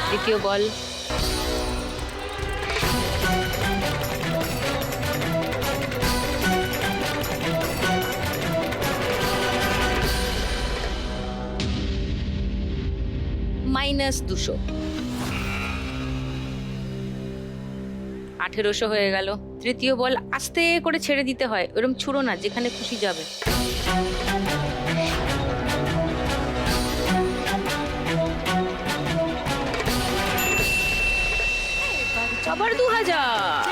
দ্বিতীয় বল। -200। 1800 হয়ে গেল। তৃতীয় বল আস্তে করে ছেড়ে দিতে হয়, ওরকম ছুড়ো না, যেখানে খুশি যাবে। আবার 2000,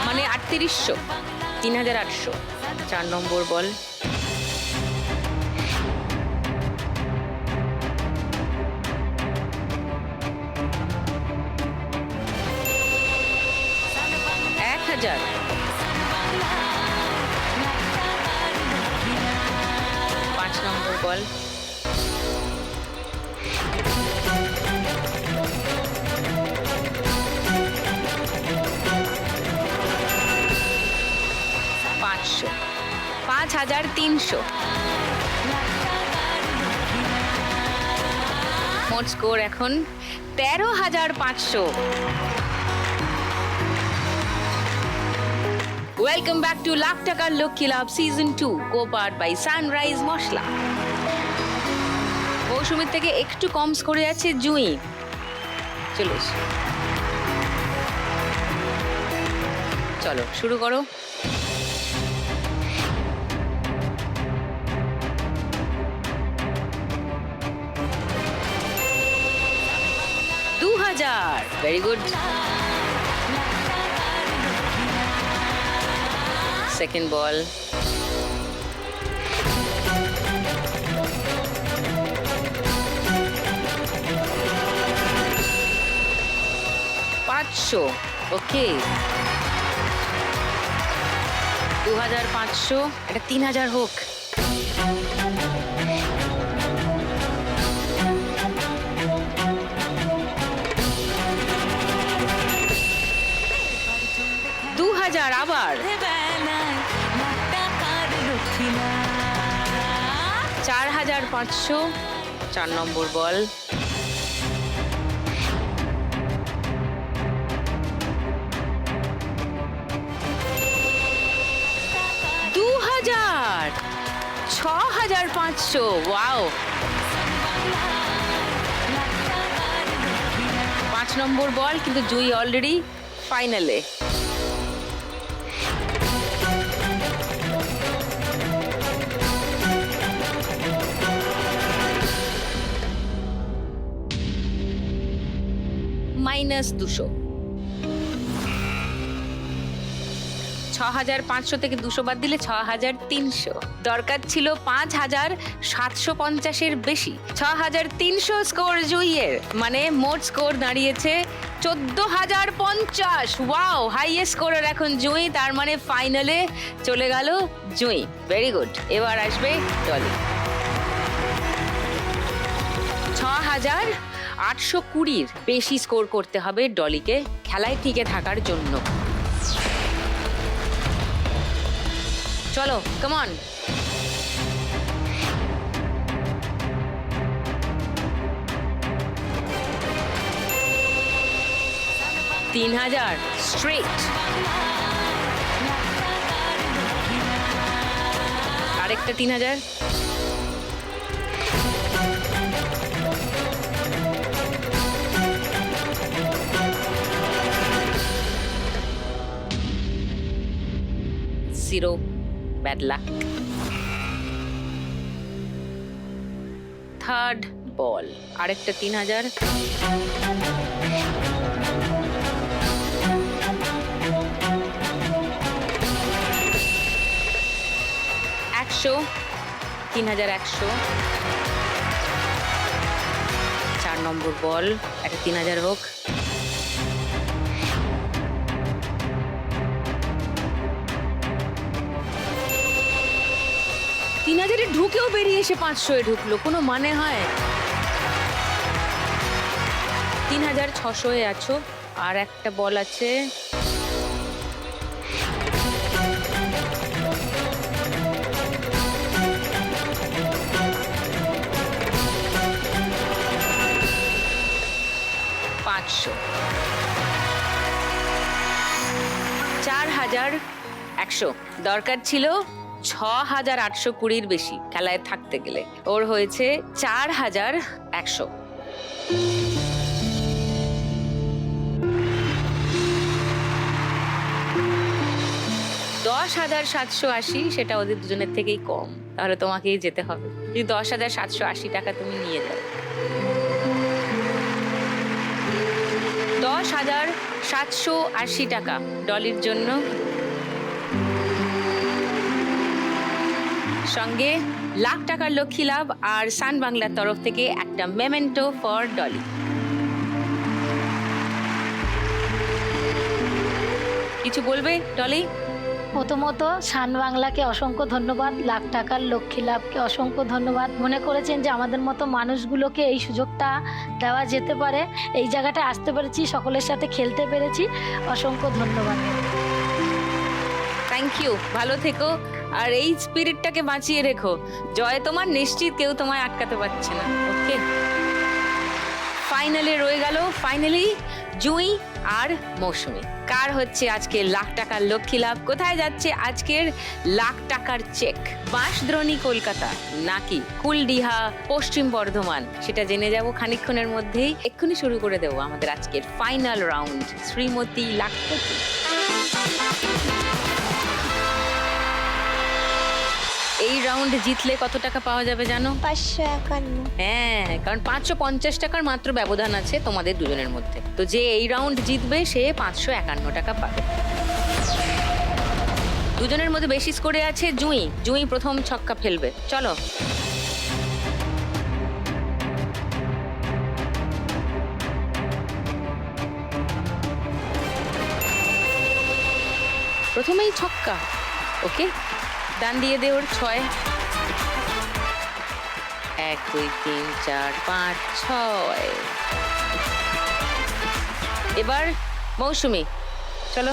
মানে 3800। 3800। 4 নম্বর বল। $1000। 5 নম্বর বল। $500। 5300। মোট স্কোর এখন 13500। ওয়েলকাম ব্যাক টু লাখ টাকার লক্ষ্মী লাভ সিজন 2, কো-পাওয়ার্ড বাই সানরাইজ মশলা। মৌসুমীর থেকে একটু কম স্কোরে আছে জুঁই। চলো চলো শুরু করো। 2000। Very good. সেকেন্ড বল। $500। ওকে, 2500। এটা 3000 হোক। আবার 4500। 4 নম্বর বল। $2000। 6500। ওয়াও। 5 নম্বর বল, কিন্তু জুই অলরেডি ফাইনালে। -200। 6500 থেকে 200 বাদ দিলে 6300। দরকার ছিল 5750-এর বেশি। 6300 স্কোর জুইয়ের, মানে মোট স্কোর দাঁড়িয়েছে 14050। ওয়াও, হাইয়েস্ট স্কোরার এখন জুঁই, তার মানে ফাইনালে চলে গেল জুঁই। Very good. এবার আসবে ডলি। 6820-র বেশি স্কোর করতে হবে ডলিকে খেলায় টিকে থাকার জন্য। চলো, কাম অন। 3000 স্ট্রেট। আরেকটা 3000। জিরো। Bad luck. থার্ড বল। আরেকটা 3000। 100। 3100। 4 নম্বর বল। একটা 3000 হোক। 3000-এ ঢুকেও বেরিয়ে এসে 500-এ ঢুকলো, কোনো মানে হয়? 3600-এ আছো, আর একটা বল আছে। 100, 4100। দরকার ছিল 6820 বেশি খেলায় থাকতে গেলে। ওর হয়েছে 4100। 10,780 সেটা ওদের দুজনের থেকেই কম, তাহলে তোমাকেই যেতে হবে। যদি 10,780 টাকা তুমি নিয়ে যাও, 10,780 টাকা ডলির জন্য, সঙ্গে লাখ টাকার লক্ষ্মী লাভ আর সান বাংলার তরফ থেকে একটা মেমেন্টো ফর ডলি। কিছু বলবে ডলি? প্রথমত সান বাংলাকে অসংখ্য ধন্যবাদ, লাখ টাকার লক্ষ্মী লাভকে অসংখ্য ধন্যবাদ। মনে করেছেন যে আমাদের মতো মানুষগুলোকে এই সুযোগটা দেওয়া যেতে পারে, এই জায়গাটা আসতে পেরেছি, সকলের সাথে খেলতে পেরেছি, অসংখ্য ধন্যবাদ। থ্যাংক ইউ, ভালো থেকো আর এই স্পিরিটটাকে বাঁচিয়ে রেখো। জয় তোমার নিশ্চিত, কেউ তোমায় আটকাতে পারছে না। ওকে, ফাইনালে রয়ে গেল ফাইনালি জুঁই আর মৌসুমী। কার হচ্ছে আজকে লাখ টাকার লক্ষ্মী লাভ? কোথায় যাচ্ছে আজকের লাখ টাকার চেক? বাঁশদ্রোণী কলকাতা নাকি কুলডিহা পশ্চিম বর্ধমান, সেটা জেনে যাব খানিকক্ষণের মধ্যেই। এক্ষুনি শুরু করে দেবো আমাদের আজকের ফাইনাল রাউন্ড, শ্রীমতী লাখপতি। এই রাউন্ড জিতলে কত টাকা পাওয়া যাবে জানো? 551। হ্যাঁ, কারণ 550 টাকার মাত্র ব্যবধান আছে তোমাদের দুজনের মধ্যে। তো যে এই রাউন্ড জিতবে সে 551 টাকা পাবে। দুজনের মধ্যে বেশি স্কোরে আছে জুঁই। জুঁই প্রথম ছক্কা ফেলবে, চলো। প্রথমেই ছক্কা, ওকে, ডান দিয়ে দে ওর 6। 1 2 3 4 5 6। এবার মৌসুমী, চলো।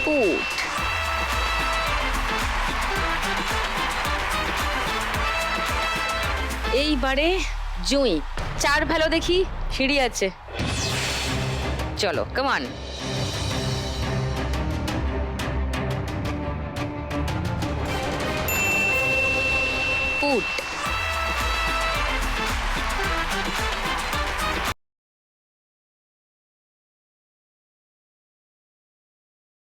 পুট। এইবারে জুঁই, 4 ভ্যালো দেখি, সিঁড়ি আছে, চলো কামান। পুট।